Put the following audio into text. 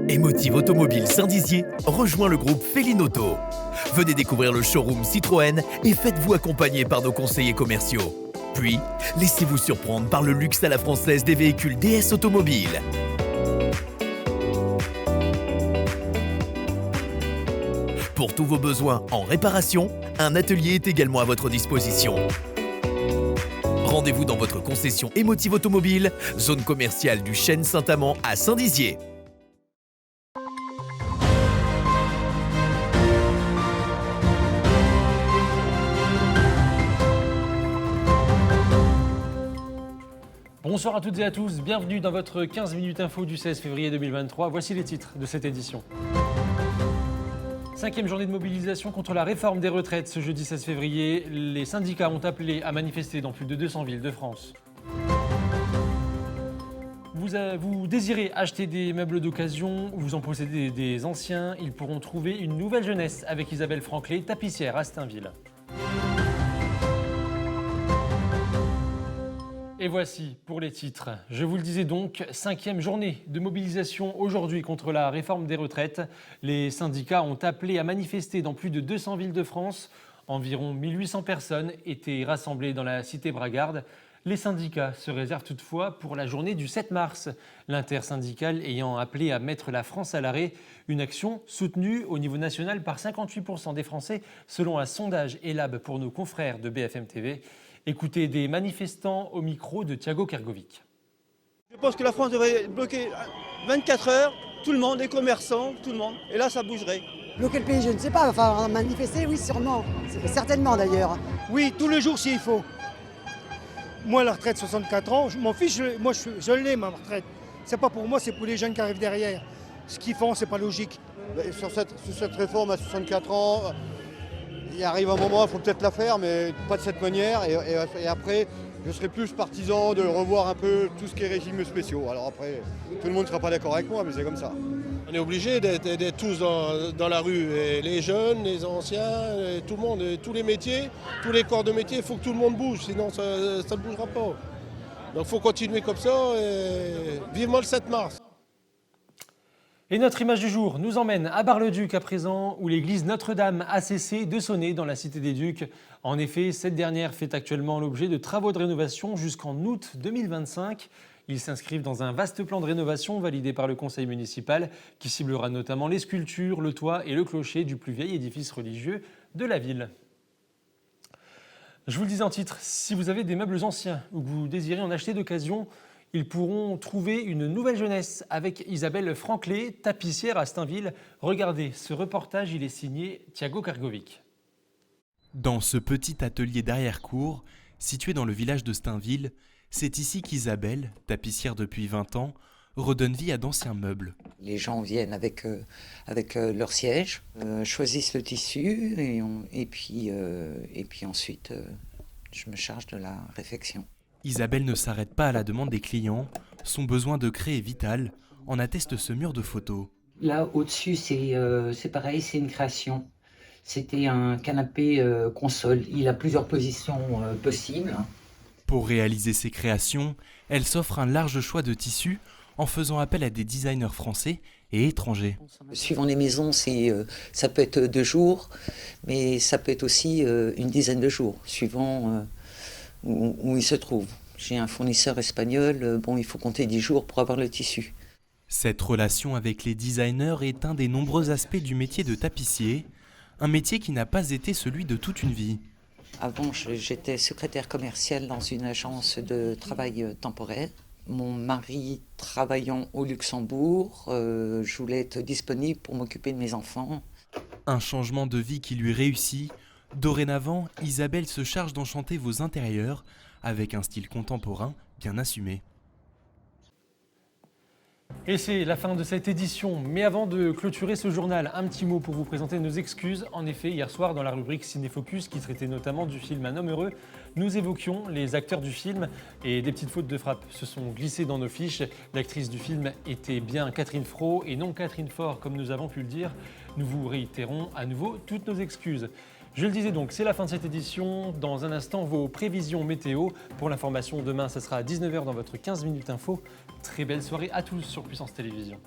Emotive Automobile Saint-Dizier rejoint le groupe Féline-Auto. Venez découvrir le showroom Citroën et faites-vous accompagner par nos conseillers commerciaux. Puis, laissez-vous surprendre par le luxe à la française des véhicules DS Automobile. Pour tous vos besoins en réparation, un atelier est également à votre disposition. Rendez-vous dans votre concession Emotive Automobile, zone commerciale du Chêne Saint-Amand à Saint-Dizier. Bonsoir à toutes et à tous, bienvenue dans votre 15 minutes info du 16 février 2023. Voici les titres de cette édition. 5e journée de mobilisation contre la réforme des retraites. Ce jeudi 16 février, les syndicats ont appelé à manifester dans plus de 200 villes de France. Vous désirez acheter des meubles d'occasion ou vous en possédez des anciens, ils pourront trouver une nouvelle jeunesse avec Isabelle Franclet, tapissière à Stainville. Et voici pour les titres. Je vous le disais donc, 5e journée de mobilisation aujourd'hui contre la réforme des retraites. Les syndicats ont appelé à manifester dans plus de 200 villes de France. Environ 1800 personnes étaient rassemblées dans la cité Bragarde. Les syndicats se réservent toutefois pour la journée du 7 mars. L'intersyndicale ayant appelé à mettre la France à l'arrêt, une action soutenue au niveau national par 58% des Français, selon un sondage ELAB pour nos confrères de BFM TV. Écoutez des manifestants au micro de Thiago Kergovic. Je pense que la France devrait bloquer 24 heures, tout le monde, les commerçants, tout le monde. Et là, ça bougerait. Bloquer le pays, je ne sais pas. Enfin, manifester, oui, sûrement. Certainement d'ailleurs. Oui, tous les jours s'il faut. Moi, la retraite 64 ans, je m'en fiche. Je l'ai, ma retraite. C'est pas pour moi, c'est pour les jeunes qui arrivent derrière. Ce qu'ils font, c'est pas logique. Sur cette réforme à 64 ans, il arrive un moment, il faut peut-être la faire, mais pas de cette manière. Et après, je serai plus partisan de revoir un peu tout ce qui est régimes spéciaux. Alors après, tout le monde ne sera pas d'accord avec moi, mais c'est comme ça. On est obligé d'être tous dans la rue, et les jeunes, les anciens, et tout le monde, et tous les métiers, tous les corps de métier, il faut que tout le monde bouge, sinon ça ne bougera pas. Donc il faut continuer comme ça, et vivement le 7 mars. Et notre image du jour nous emmène à Bar-le-Duc à présent, où l'église Notre-Dame a cessé de sonner dans la cité des Ducs. En effet, cette dernière fait actuellement l'objet de travaux de rénovation jusqu'en août 2025. Ils s'inscrivent dans un vaste plan de rénovation validé par le conseil municipal qui ciblera notamment les sculptures, le toit et le clocher du plus vieil édifice religieux de la ville. Je vous le disais en titre, si vous avez des meubles anciens ou que vous désirez en acheter d'occasion, ils pourront trouver une nouvelle jeunesse avec Isabelle Franclet, tapissière à Stainville. Regardez, ce reportage, il est signé Thiago Kergovic. Dans ce petit atelier d'arrière-cour, situé dans le village de Stainville, c'est ici qu'Isabelle, tapissière depuis 20 ans, redonne vie à d'anciens meubles. Les gens viennent avec leur siège, choisissent le tissu et puis ensuite je me charge de la réfection. Isabelle ne s'arrête pas à la demande des clients. Son besoin de créer est vital, en atteste ce mur de photos. Là, au-dessus, c'est pareil, c'est une création. C'était un canapé console. Il a plusieurs positions possibles. Pour réaliser ses créations, elle s'offre un large choix de tissus en faisant appel à des designers français et étrangers. Suivant les maisons, ça peut être 2 jours, mais ça peut être aussi une dizaine de jours, suivant où il se trouve. J'ai un fournisseur espagnol, il faut compter 10 jours pour avoir le tissu. Cette relation avec les designers est un des nombreux aspects du métier de tapissier, un métier qui n'a pas été celui de toute une vie. Avant, j'étais secrétaire commerciale dans une agence de travail temporaire. Mon mari travaillant au Luxembourg, je voulais être disponible pour m'occuper de mes enfants. Un changement de vie qui lui réussit. Dorénavant, Isabelle se charge d'enchanter vos intérieurs avec un style contemporain bien assumé. Et c'est la fin de cette édition. Mais avant de clôturer ce journal, un petit mot pour vous présenter nos excuses. En effet, hier soir, dans la rubrique Cinéfocus, qui traitait notamment du film Un homme heureux, nous évoquions les acteurs du film et des petites fautes de frappe se sont glissées dans nos fiches. L'actrice du film était bien Catherine Fro et non Catherine Faure, comme nous avons pu le dire. Nous vous réitérons à nouveau toutes nos excuses. Je le disais donc, c'est la fin de cette édition. Dans un instant, vos prévisions météo. Pour l'information, demain, ce sera à 19h dans votre 15 minutes info. Très belle soirée à tous sur Puissance Télévisions.